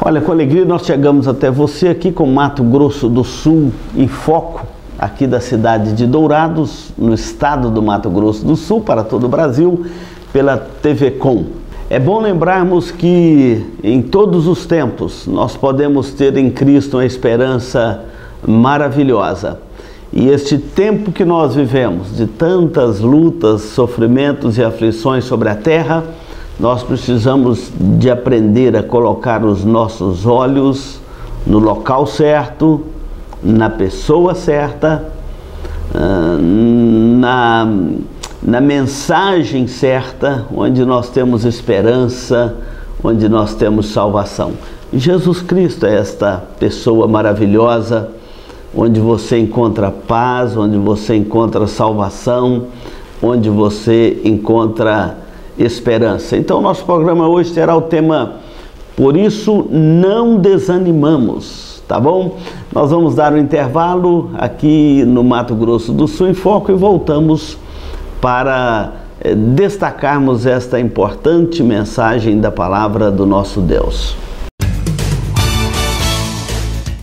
Olha, com alegria nós chegamos até você aqui com Mato Grosso do Sul em foco, aqui da cidade de Dourados, no estado do Mato Grosso do Sul, para todo o Brasil, pela TV Com. É bom lembrarmos que em todos os tempos nós podemos ter em Cristo uma esperança maravilhosa. E este tempo que nós vivemos, de tantas lutas, sofrimentos e aflições sobre a terra, nós precisamos de aprender a colocar os nossos olhos no local certo, na pessoa certa, na mensagem certa, onde nós temos esperança, onde nós temos salvação. E Jesus Cristo é esta pessoa maravilhosa, onde você encontra paz, onde você encontra salvação, onde você encontra esperança. Então, nosso programa hoje terá o tema Por isso não desanimamos, tá bom? Nós vamos dar um intervalo aqui no Mato Grosso do Sul em foco e voltamos para destacarmos esta importante mensagem da palavra do nosso Deus.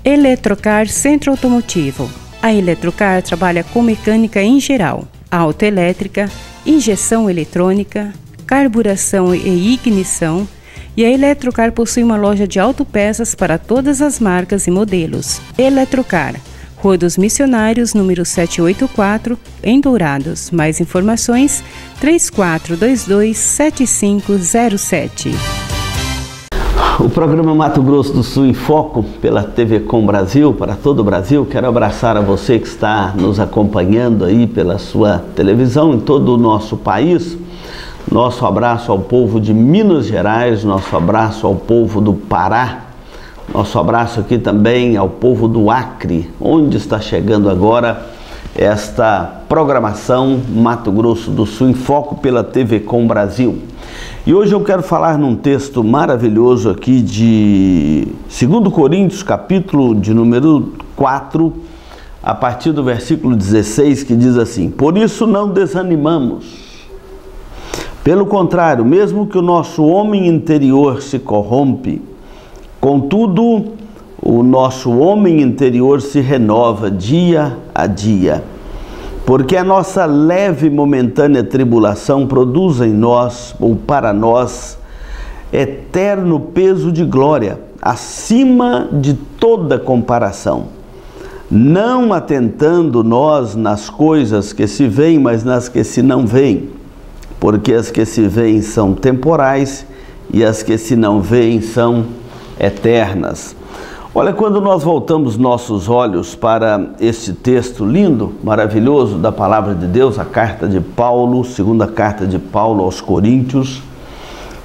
Eletrocar Centro Automotivo. A Eletrocar trabalha com mecânica em geral, autoelétrica, injeção eletrônica, carburação e ignição, e a Eletrocar possui uma loja de autopeças para todas as marcas e modelos. Eletrocar, Rua dos Missionários, número 784, em Dourados. Mais informações, 3422-7507. O programa Mato Grosso do Sul em Foco, pela TV Com Brasil, para todo o Brasil. Quero abraçar a você que está nos acompanhando aí pela sua televisão em todo o nosso país. Nosso abraço ao povo de Minas Gerais, nosso abraço ao povo do Pará, nosso abraço aqui também ao povo do Acre, onde está chegando agora esta programação Mato Grosso do Sul em Foco pela TV Com Brasil. E hoje eu quero falar num texto maravilhoso aqui de 2 Coríntios, capítulo de número 4, a partir do versículo 16, que diz assim: Por isso não desanimamos. Pelo contrário, mesmo que o nosso homem interior se corrompe, contudo, o nosso homem interior se renova dia a dia. Porque a nossa leve e momentânea tribulação produz em nós, ou para nós, eterno peso de glória, acima de toda comparação. Não atentando nós nas coisas que se veem, mas nas que se não veem. Porque as que se veem são temporais e as que se não veem são eternas. Olha, quando nós voltamos nossos olhos para este texto lindo, maravilhoso da palavra de Deus, a carta de Paulo, segunda carta de Paulo aos Coríntios,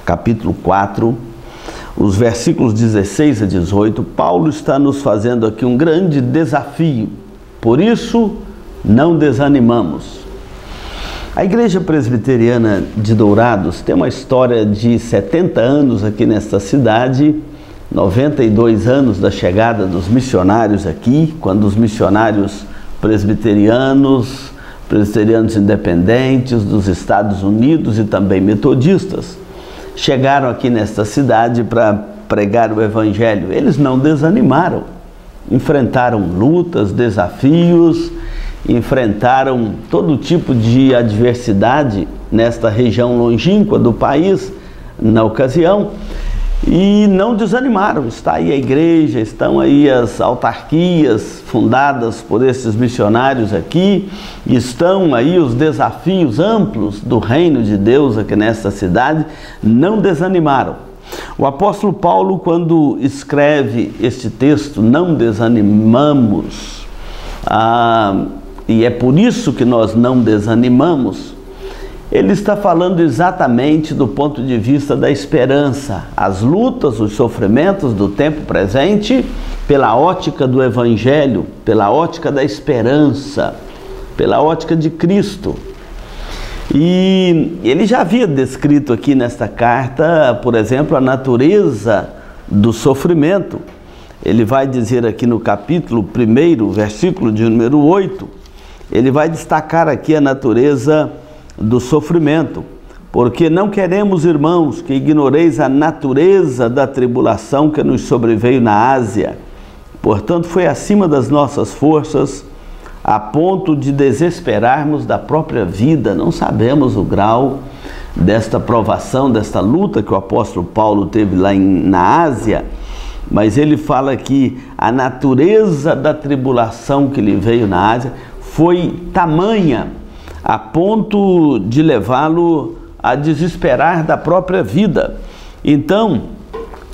capítulo 4, os versículos 16 a 18, Paulo está nos fazendo aqui um grande desafio. Por isso, não desanimamos. A Igreja Presbiteriana de Dourados tem uma história de 70 anos aqui nesta cidade, 92 anos da chegada dos missionários aqui, quando os missionários presbiterianos independentes dos Estados Unidos e também metodistas chegaram aqui nesta cidade para pregar o Evangelho. Eles não desanimaram, enfrentaram lutas, desafios, enfrentaram todo tipo de adversidade nesta região longínqua do país na ocasião e não desanimaram. Está aí a igreja, estão aí as autarquias fundadas por esses missionários aqui, estão aí os desafios amplos do reino de Deus aqui nesta cidade, não desanimaram. O apóstolo Paulo, quando escreve este texto, não desanimamos, e é por isso que nós não desanimamos, ele está falando exatamente do ponto de vista da esperança, as lutas, os sofrimentos do tempo presente, pela ótica do Evangelho, pela ótica da esperança, pela ótica de Cristo. E ele já havia descrito aqui nesta carta, por exemplo, a natureza do sofrimento. Ele vai dizer aqui no capítulo 1, versículo de número 8, ele vai destacar aqui a natureza do sofrimento. porque não queremos, irmãos, que ignoreis a natureza da tribulação que nos sobreveio na Ásia. Portanto, foi acima das nossas forças, a ponto de desesperarmos da própria vida. Não sabemos o grau desta provação, desta luta que o apóstolo Paulo teve lá na Ásia, mas ele fala que a natureza da tribulação que lhe veio na Ásia foi tamanha, a ponto de levá-lo a desesperar da própria vida. Então,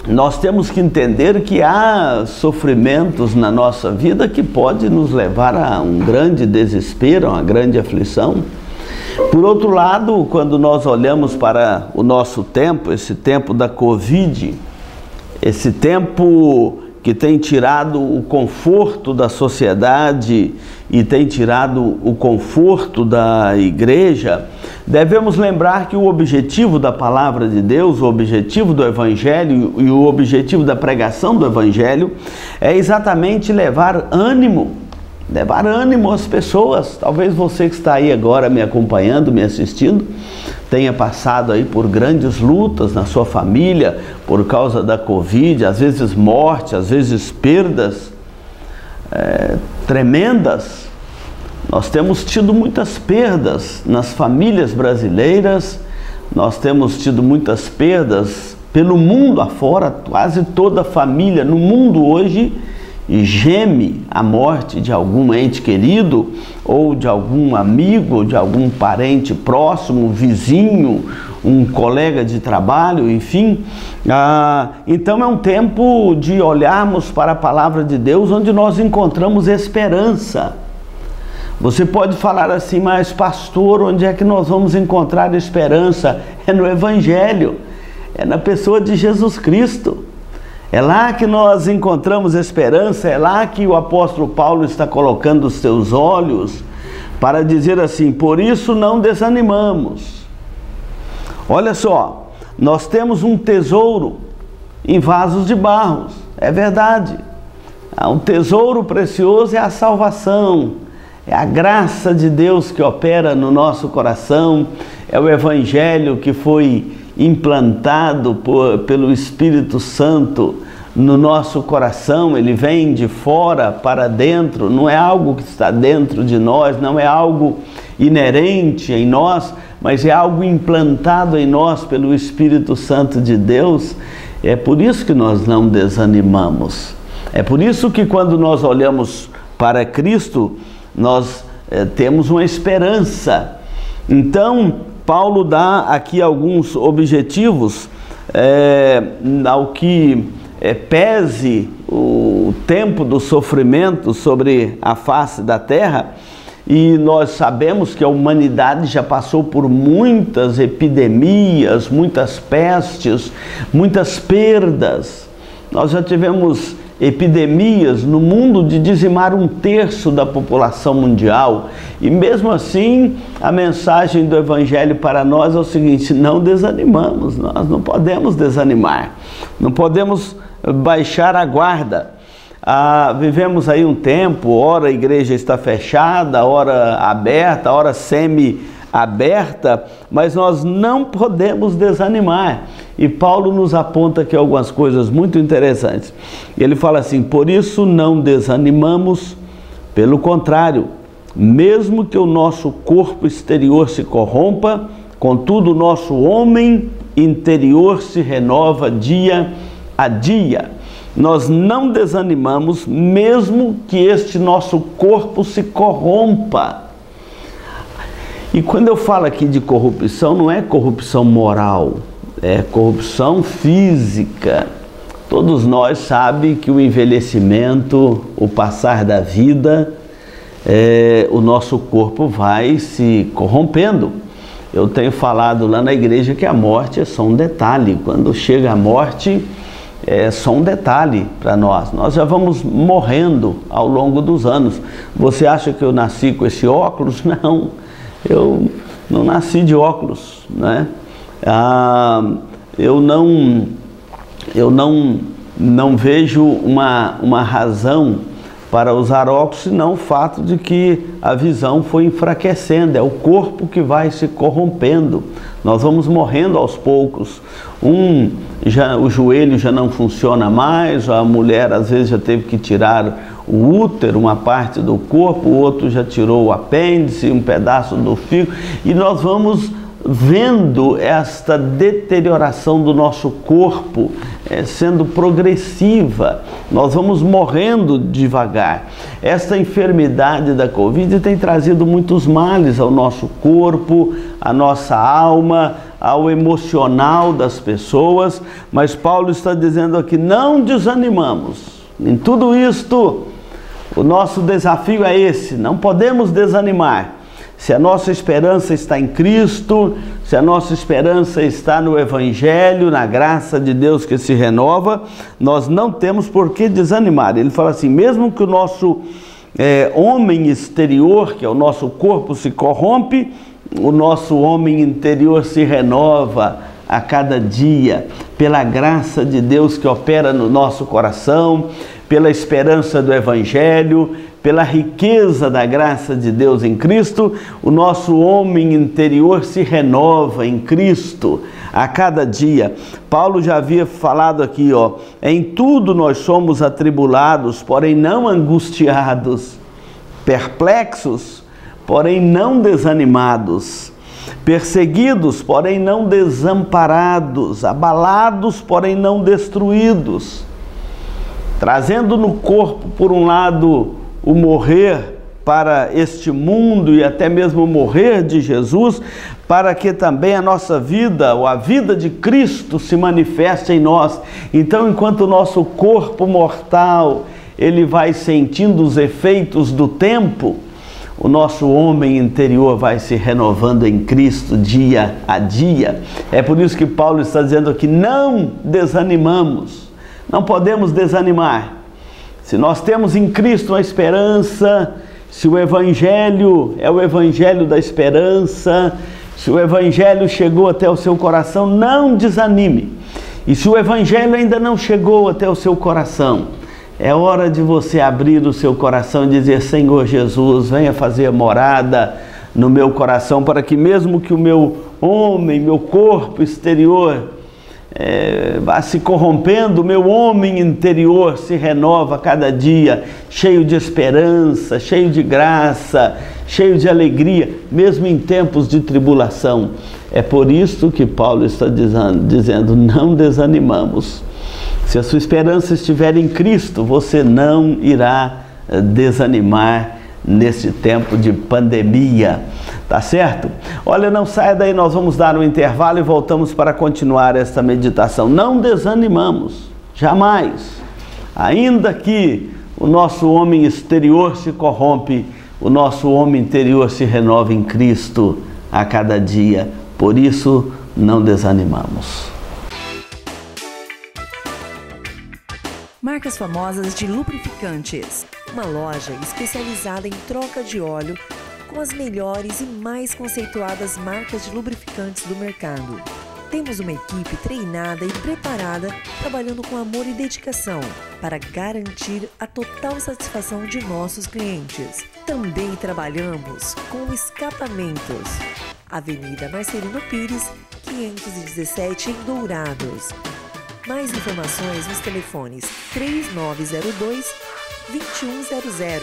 nós temos que entender que há sofrimentos na nossa vida que pode nos levar a um grande desespero, a uma grande aflição. Por outro lado, quando nós olhamos para o nosso tempo, esse tempo da Covid, esse tempo que tem tirado o conforto da sociedade e tem tirado o conforto da igreja, devemos lembrar que o objetivo da palavra de Deus, o objetivo do Evangelho e o objetivo da pregação do Evangelho é exatamente levar ânimo às pessoas. Talvez você que está aí agora me acompanhando, me assistindo, tenha passado aí por grandes lutas na sua família por causa da Covid, às vezes morte, às vezes perdas tremendas. Nós temos tido muitas perdas nas famílias brasileiras, nós temos tido muitas perdas pelo mundo afora. Quase toda família no mundo hoje geme a morte de algum ente querido, ou de algum amigo, ou de algum parente próximo, vizinho, um colega de trabalho, enfim. Então é um tempo de olharmos para a palavra de Deus, onde nós encontramos esperança. Você pode falar assim, mas pastor, onde é que nós vamos encontrar esperança? É no Evangelho, é na pessoa de Jesus Cristo. É lá que nós encontramos esperança, é lá que o apóstolo Paulo está colocando os seus olhos para dizer assim: por isso não desanimamos. Olha só, nós temos um tesouro em vasos de barro, é verdade. Um tesouro precioso é a salvação, é a graça de Deus que opera no nosso coração, é o Evangelho que foi implantado pelo Espírito Santo no nosso coração. Ele vem de fora para dentro, não é algo que está dentro de nós, não é algo inerente em nós, mas é algo implantado em nós pelo Espírito Santo de Deus. É por isso que nós não desanimamos. É por isso que quando nós olhamos para Cristo, nós temos uma esperança. Então, Paulo dá aqui alguns objetivos ao que pese o tempo do sofrimento sobre a face da terra, e nós sabemos que a humanidade já passou por muitas epidemias, muitas pestes, muitas perdas. Nós já tivemos epidemias no mundo de dizimar 1/3 da população mundial, e mesmo assim a mensagem do Evangelho para nós é o seguinte: não desanimamos, nós não podemos desanimar, não podemos baixar a guarda. Vivemos aí um tempo, ora a igreja está fechada, ora aberta, ora semi-aberta, mas nós não podemos desanimar. E Paulo nos aponta aqui algumas coisas muito interessantes. Ele fala assim: por isso não desanimamos, pelo contrário, mesmo que o nosso corpo exterior se corrompa, contudo o nosso homem interior se renova dia a dia. Nós não desanimamos, mesmo que este nosso corpo se corrompa. E quando eu falo aqui de corrupção, não é corrupção moral, é corrupção física. Todos nós sabemos que o envelhecimento, o passar da vida, o nosso corpo vai se corrompendo. Eu tenho falado lá na igreja que a morte é só um detalhe. Quando chega a morte, é só um detalhe para nós. Nós já vamos morrendo ao longo dos anos. Você acha que eu nasci com esse óculos? Não, eu não nasci de óculos, né? Eu não vejo uma razão para usar óculos, senão o fato de que a visão foi enfraquecendo, é o corpo que vai se corrompendo. Nós vamos morrendo aos poucos. O joelho já não funciona mais, a mulher às vezes já teve que tirar o útero, uma parte do corpo, o outro já tirou o apêndice, um pedaço do fígado, e nós vamos vendo esta deterioração do nosso corpo sendo progressiva, nós vamos morrendo devagar. Esta enfermidade da Covid tem trazido muitos males ao nosso corpo, à nossa alma, ao emocional das pessoas, mas Paulo está dizendo aqui, não desanimamos. Em tudo isto, o nosso desafio é esse, não podemos desanimar. Se a nossa esperança está em Cristo, se a nossa esperança está no Evangelho, na graça de Deus que se renova, nós não temos por que desanimar. Ele fala assim, mesmo que o nosso homem exterior, que é o nosso corpo, se corrompe, o nosso homem interior se renova a cada dia, pela graça de Deus que opera no nosso coração, pela esperança do Evangelho, pela riqueza da graça de Deus em Cristo, o nosso homem interior se renova em Cristo a cada dia. Paulo já havia falado aqui, em tudo nós somos atribulados, porém não angustiados, perplexos, porém não desanimados, perseguidos, porém não desamparados, abalados, porém não destruídos, trazendo no corpo, por um lado, o morrer para este mundo e até mesmo o morrer de Jesus, para que também a nossa vida, ou a vida de Cristo, se manifeste em nós. Então, enquanto o nosso corpo mortal, ele vai sentindo os efeitos do tempo, o nosso homem interior vai se renovando em Cristo dia a dia. É por isso que Paulo está dizendo aqui, não desanimamos, não podemos desanimar. Se nós temos em Cristo uma esperança, se o Evangelho é o Evangelho da esperança, se o Evangelho chegou até o seu coração, não desanime. E se o Evangelho ainda não chegou até o seu coração, é hora de você abrir o seu coração e dizer, Senhor Jesus, venha fazer morada no meu coração, para que mesmo que o meu homem, meu corpo exterior vá se corrompendo, o meu homem interior se renova a cada dia, cheio de esperança, cheio de graça, cheio de alegria, mesmo em tempos de tribulação. É por isso que Paulo está dizendo, não desanimamos. Se a sua esperança estiver em Cristo, você não irá desanimar nesse tempo de pandemia, tá certo? Olha, não saia daí, nós vamos dar um intervalo e voltamos para continuar esta meditação. Não desanimamos, jamais. Ainda que o nosso homem exterior se corrompe, o nosso homem interior se renova em Cristo a cada dia. Por isso, não desanimamos. Marcas famosas de lubrificantes. Uma loja especializada em troca de óleo com as melhores e mais conceituadas marcas de lubrificantes do mercado. Temos uma equipe treinada e preparada, trabalhando com amor e dedicação para garantir a total satisfação de nossos clientes. Também trabalhamos com escapamentos. Avenida Marcelino Pires, 517 em Dourados. Mais informações nos telefones 3902-2100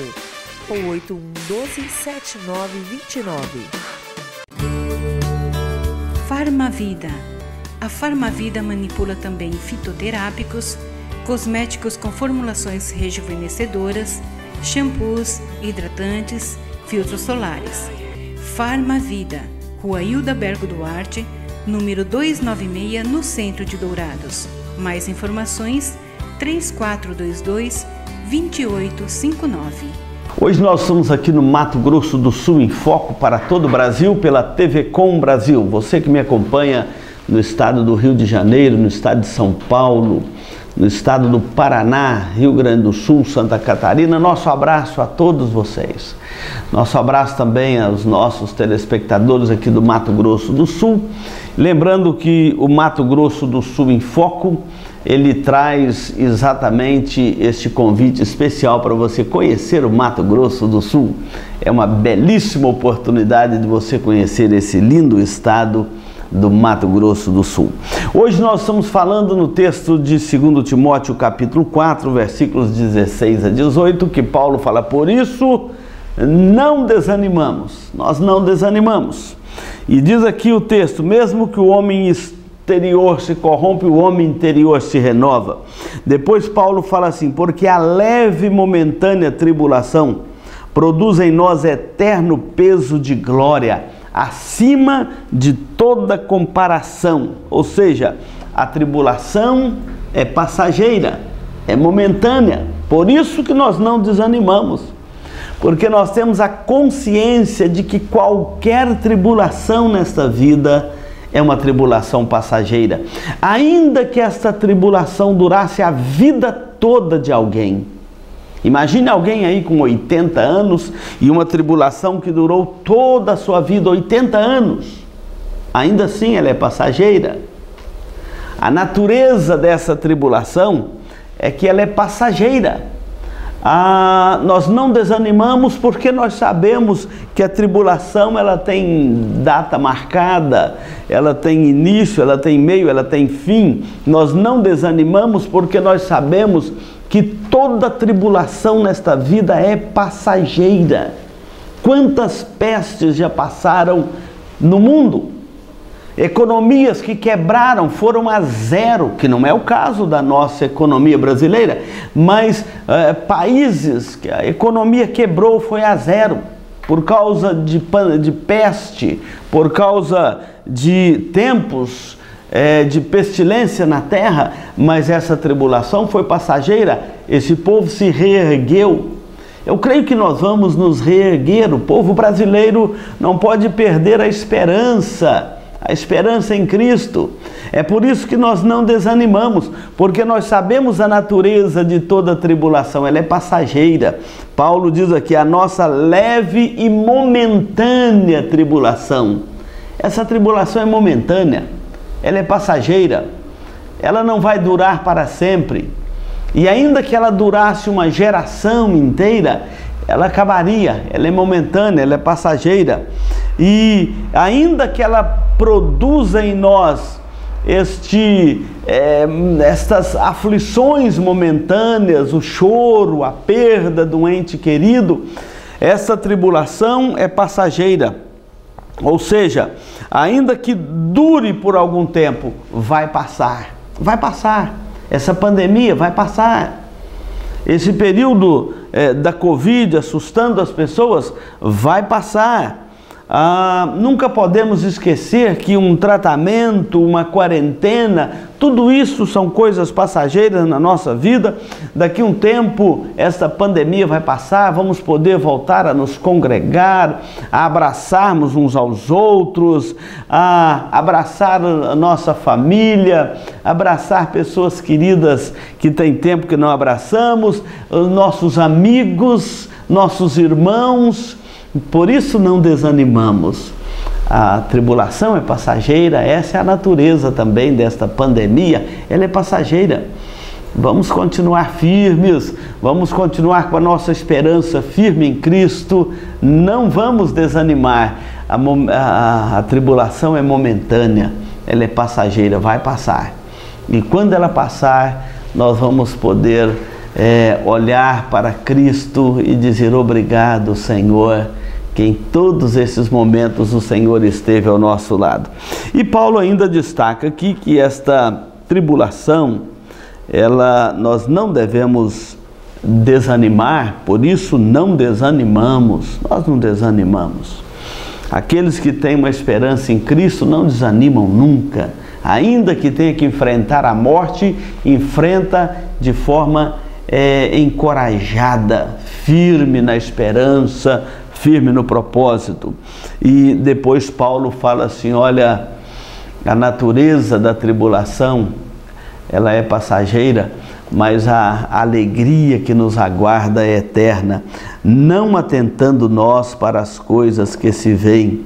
ou 8112-7929. Farmavida. A Farmavida manipula também fitoterápicos, cosméticos com formulações rejuvenescedoras, shampoos, hidratantes, filtros solares. Farmavida, Rua Hilda Bergo Duarte, número 296, no centro de Dourados. Mais informações, 3422-2859. Hoje nós estamos aqui no Mato Grosso do Sul, em foco para todo o Brasil, pela TV Com Brasil. Você que me acompanha no estado do Rio de Janeiro, no estado de São Paulo, no estado do Paraná, Rio Grande do Sul, Santa Catarina, nosso abraço a todos vocês. Nosso abraço também aos nossos telespectadores aqui do Mato Grosso do Sul. Lembrando que o Mato Grosso do Sul em Foco ele traz exatamente este convite especial para você conhecer o Mato Grosso do Sul. É uma belíssima oportunidade de você conhecer esse lindo estado do Mato Grosso do Sul. Hoje nós estamos falando no texto de 2 Timóteo capítulo 4, versículos 16 a 18, que Paulo fala: por isso não desanimamos, nós não desanimamos. E diz aqui o texto: mesmo que o homem exterior se corrompe, o homem interior se renova. Depois Paulo fala assim: porque a leve e momentânea tribulação produz em nós eterno peso de glória, acima de toda comparação. Ou seja, a tribulação é passageira, é momentânea. Por isso que nós não desanimamos, porque nós temos a consciência de que qualquer tribulação nesta vida é uma tribulação passageira. Ainda que esta tribulação durasse a vida toda de alguém. Imagine alguém aí com 80 anos e uma tribulação que durou toda a sua vida, 80 anos. Ainda assim ela é passageira. A natureza dessa tribulação é que ela é passageira. Nós não desanimamos porque nós sabemos que a tribulação ela tem data marcada, ela tem início, ela tem meio, ela tem fim. Nós não desanimamos porque nós sabemos que toda tribulação nesta vida é passageira. Quantas pestes já passaram no mundo? Economias que quebraram, foram a zero, que não é o caso da nossa economia brasileira, mas países que a economia quebrou, foi a zero, por causa de peste, por causa de tempos de pestilência na terra, mas essa tribulação foi passageira, esse povo se reergueu. Eu creio que nós vamos nos reerguer. O povo brasileiro não pode perder a esperança em Cristo. É por isso que nós não desanimamos, porque nós sabemos a natureza de toda tribulação, ela é passageira. Paulo diz aqui: a nossa leve e momentânea tribulação. Essa tribulação é momentânea, ela é passageira, ela não vai durar para sempre. E ainda que ela durasse uma geração inteira, ela acabaria. Ela é momentânea, ela é passageira. E ainda que ela produza em nós estas aflições momentâneas, o choro, a perda do ente querido, essa tribulação é passageira. Ou seja, ainda que dure por algum tempo, vai passar. Vai passar. Essa pandemia vai passar. Esse período da Covid assustando as pessoas vai passar. Nunca podemos esquecer que um tratamento, uma quarentena, tudo isso são coisas passageiras na nossa vida. Daqui a um tempo esta pandemia vai passar, vamos poder voltar a nos congregar, a abraçarmos uns aos outros, a abraçar a nossa família, abraçar pessoas queridas que tem tempo que não abraçamos, nossos amigos, nossos irmãos. Por isso não desanimamos. A tribulação é passageira, essa é a natureza também desta pandemia, ela é passageira. Vamos continuar firmes, vamos continuar com a nossa esperança firme em Cristo, não vamos desanimar. A tribulação é momentânea, ela é passageira, vai passar. E quando ela passar, nós vamos poder olhar para Cristo e dizer: obrigado, Senhor, que em todos esses momentos o Senhor esteve ao nosso lado. E Paulo ainda destaca aqui que esta tribulação, nós não devemos desanimar, por isso não desanimamos, nós não desanimamos. Aqueles que têm uma esperança em Cristo não desanimam nunca, ainda que tenha que enfrentar a morte, enfrenta de forma encorajada, firme na esperança, firme no propósito. E depois Paulo fala assim: olha, a natureza da tribulação, ela é passageira, mas a alegria que nos aguarda é eterna, não atentando nós para as coisas que se veem,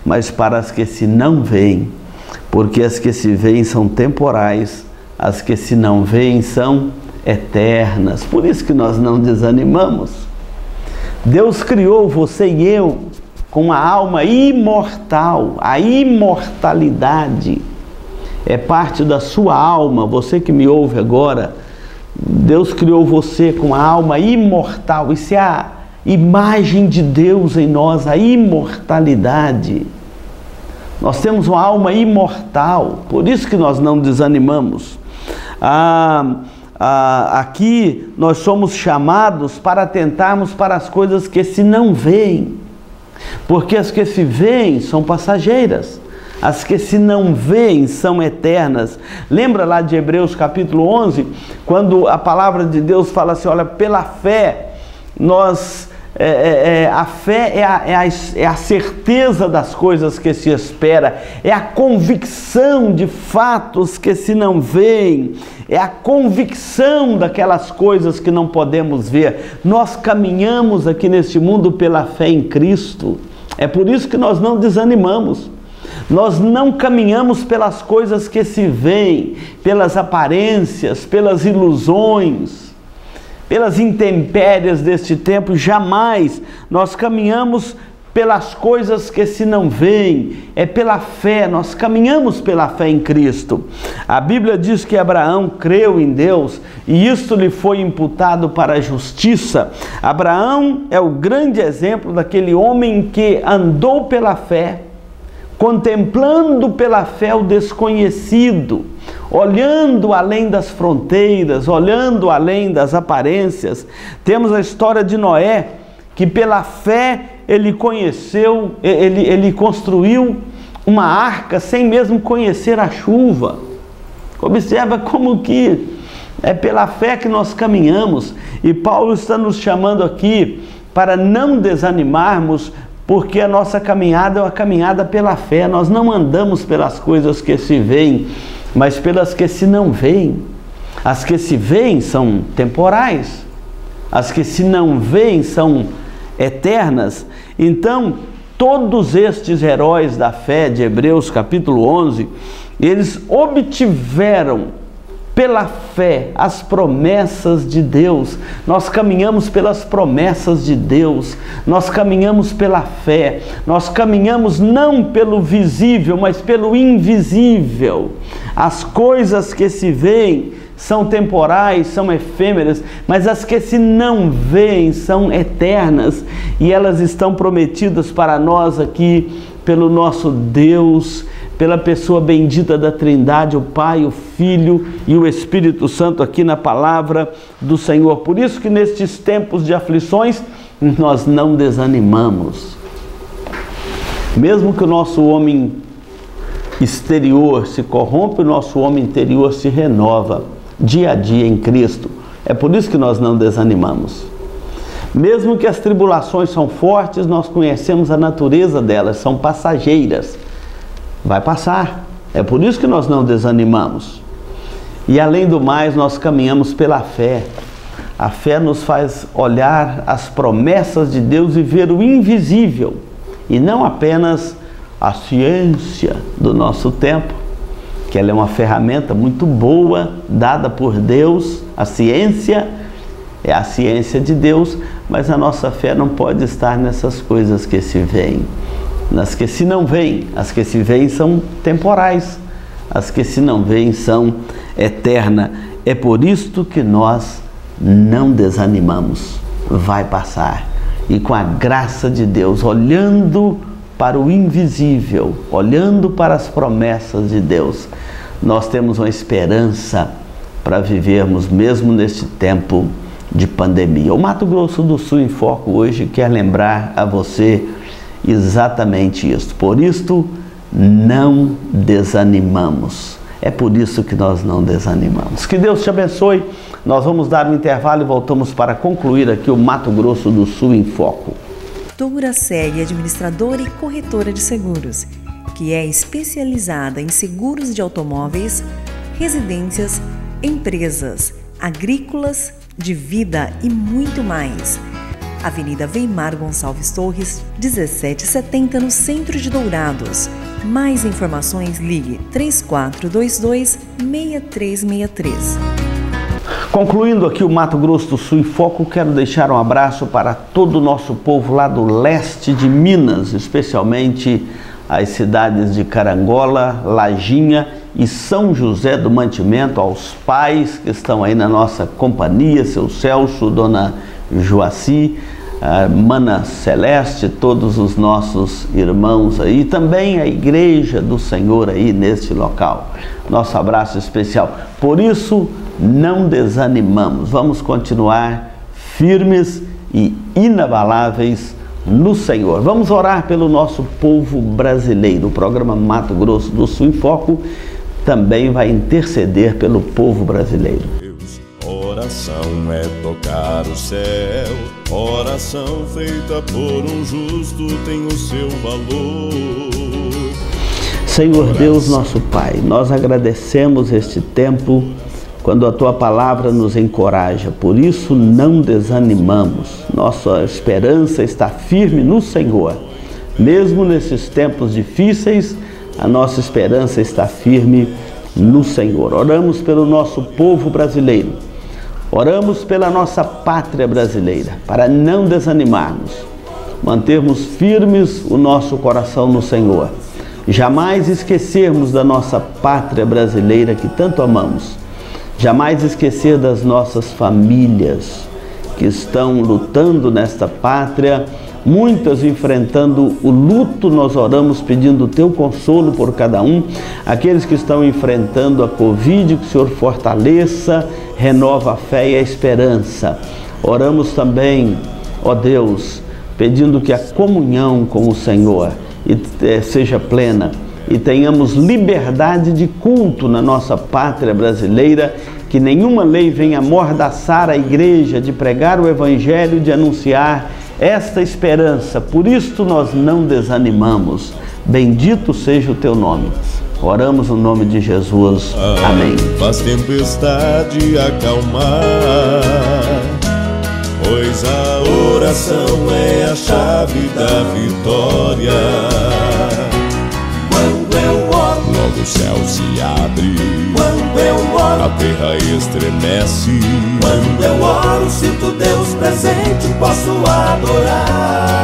mas para as que se não veem, porque as que se veem são temporais, as que se não veem são eternas. Por isso que nós não desanimamos. Deus criou você e eu com uma alma imortal. A imortalidade é parte da sua alma. Você que me ouve agora, Deus criou você com a alma imortal. Isso é a imagem de Deus em nós, a imortalidade. Nós temos uma alma imortal, por isso que nós não desanimamos. Aqui nós somos chamados para atentarmos para as coisas que se não veem, porque as que se veem são passageiras, as que se não veem são eternas. Lembra lá de Hebreus capítulo 11, quando a palavra de Deus fala assim, olha, pela fé a fé é a certeza das coisas que se espera, é a convicção de fatos que se não veem, é a convicção daquelas coisas que não podemos ver. Nós caminhamos aqui neste mundo pela fé em Cristo, é por isso que nós não desanimamos. Nós não caminhamos pelas coisas que se veem, pelas aparências, pelas ilusões, pelas intempéries deste tempo. Jamais nós caminhamos pelas coisas que se não veem, é pela fé, nós caminhamos pela fé em Cristo. A Bíblia diz que Abraão creu em Deus e isto lhe foi imputado para a justiça. Abraão é o grande exemplo daquele homem que andou pela fé, contemplando pela fé o desconhecido, olhando além das fronteiras, olhando além das aparências. Temos a história de Noé, que pela fé ele construiu uma arca sem mesmo conhecer a chuva. Observa como que é pela fé que nós caminhamos, e Paulo está nos chamando aqui para não desanimarmos, porque a nossa caminhada é uma caminhada pela fé. Nós não andamos pelas coisas que se veem, mas pelas que se não veem. As que se veem são temporais, as que se não veem são eternas. Então, todos estes heróis da fé de Hebreus capítulo 11, eles obtiveram pela fé as promessas de Deus. Nós caminhamos pelas promessas de Deus, nós caminhamos pela fé, nós caminhamos não pelo visível, mas pelo invisível. As coisas que se veem são temporais, são efêmeras, mas as que se não veem são eternas, e elas estão prometidas para nós aqui pelo nosso Deus, pela pessoa bendita da Trindade, o Pai, o Filho e o Espírito Santo, aqui na palavra do Senhor. Por isso que nestes tempos de aflições, nós não desanimamos. Mesmo que o nosso homem exterior se corrompe, o nosso homem interior se renova dia a dia em Cristo. É por isso que nós não desanimamos. Mesmo que as tribulações são fortes, nós conhecemos a natureza delas, são passageiras. Vai passar, é por isso que nós não desanimamos. E além do mais, nós caminhamos pela fé. A fé nos faz olhar as promessas de Deus e ver o invisível, e não apenas a ciência do nosso tempo, que ela é uma ferramenta muito boa, dada por Deus. A ciência é a ciência de Deus, mas a nossa fé não pode estar nessas coisas que se veem. Nas que se não veem, as que se veem são temporais, as que se não veem são eternas. É por isto que nós não desanimamos, vai passar. E com a graça de Deus, olhando para o invisível, olhando para as promessas de Deus, nós temos uma esperança para vivermos mesmo neste tempo de pandemia. O Mato Grosso do Sul em Foco hoje quer lembrar a você exatamente isso. Por isto, não desanimamos. É por isso que nós não desanimamos. Que Deus te abençoe. Nós vamos dar um intervalo e voltamos para concluir aqui o Mato Grosso do Sul em Foco. Doutora Célia, administradora e corretora de seguros, que é especializada em seguros de automóveis, residências, empresas, agrícolas, de vida e muito mais. Avenida Weimar Gonçalves Torres, 1770, no centro de Dourados. Mais informações, ligue 3422-6363. Concluindo aqui o Mato Grosso do Sul em Foco, quero deixar um abraço para todo o nosso povo lá do leste de Minas, especialmente as cidades de Carangola, Lajinha e São José do Mantimento, aos pais que estão aí na nossa companhia, seu Celso, dona Joaci, Mana Celeste, todos os nossos irmãos aí, também a Igreja do Senhor aí neste local. Nosso abraço especial. Por isso, não desanimamos, vamos continuar firmes e inabaláveis no Senhor. Vamos orar pelo nosso povo brasileiro. O programa Mato Grosso do Sul em Foco também vai interceder pelo povo brasileiro. Oração é tocar o céu, oração feita por um justo tem o seu valor. Senhor Deus, nosso Pai, nós agradecemos este tempo quando a Tua palavra nos encoraja, por isso não desanimamos. Nossa esperança está firme no Senhor. Mesmo nesses tempos difíceis, a nossa esperança está firme no Senhor. Oramos pelo nosso povo brasileiro, oramos pela nossa pátria brasileira, para não desanimarmos, mantermos firmes o nosso coração no Senhor, jamais esquecermos da nossa pátria brasileira que tanto amamos, jamais esquecer das nossas famílias que estão lutando nesta pátria, muitas enfrentando o luto. Nós oramos pedindo o Teu consolo por cada um, aqueles que estão enfrentando a Covid, que o Senhor fortaleça, renova a fé e a esperança. Oramos também, ó Deus, pedindo que a comunhão com o Senhor seja plena e tenhamos liberdade de culto na nossa pátria brasileira, que nenhuma lei venha amordaçar a igreja de pregar o Evangelho, de anunciar esta esperança. Por isto nós não desanimamos. Bendito seja o Teu nome. Oramos no nome de Jesus. Amém. Faz tempestade acalmar, pois a oração é a chave da vitória. Quando eu oro, logo o céu se abre. Quando eu oro, a terra estremece. Quando eu oro, sinto Deus presente, posso adorar.